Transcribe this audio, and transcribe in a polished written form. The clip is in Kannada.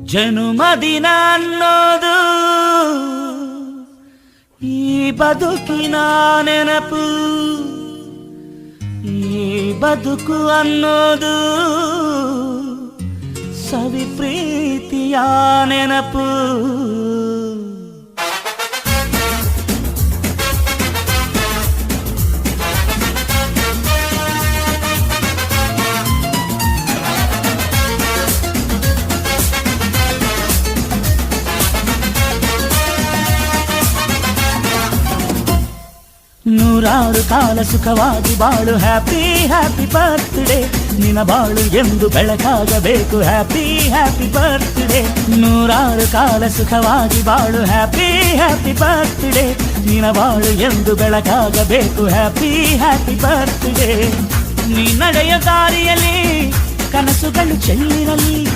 ಜನುಮದಿನ ಅನ್ನೋದು ಈ ಬದುಕಿನ ನೆನಪು, ಈ ಬದುಕು ಅನ್ನೋದು ಸವಿ ಪ್ರೀತಿಯ ನೆನಪು. ನೂರಾರು ಕಾಲ ಸುಖವಾಗಿ ಬಾಳು, ಹ್ಯಾಪಿ ಹ್ಯಾಪಿ ಬರ್ತ್ಡೇ. ನಿನ್ನ ಬಾಳು ಎಂದು ಬೆಳಕಾಗಬೇಕು, ಹ್ಯಾಪಿ ಹ್ಯಾಪಿ ಬರ್ತ್ಡೇ. ನೂರಾರು ಕಾಲ ಸುಖವಾಗಿ ಬಾಳು, ಹ್ಯಾಪಿ ಹ್ಯಾಪಿ ಬರ್ತ್ಡೇ. ನಿನ್ನ ಬಾಳು ಎಂದು ಬೆಳಕಾಗಬೇಕು, ಹ್ಯಾಪಿ ಹ್ಯಾಪಿ ಬರ್ತ್ಡೇ. ನೀ ನಡೆಯ ದಾರಿಯಲ್ಲಿ ಕನಸುಗಳು ಚೆಲ್ಲಿರಲಿ,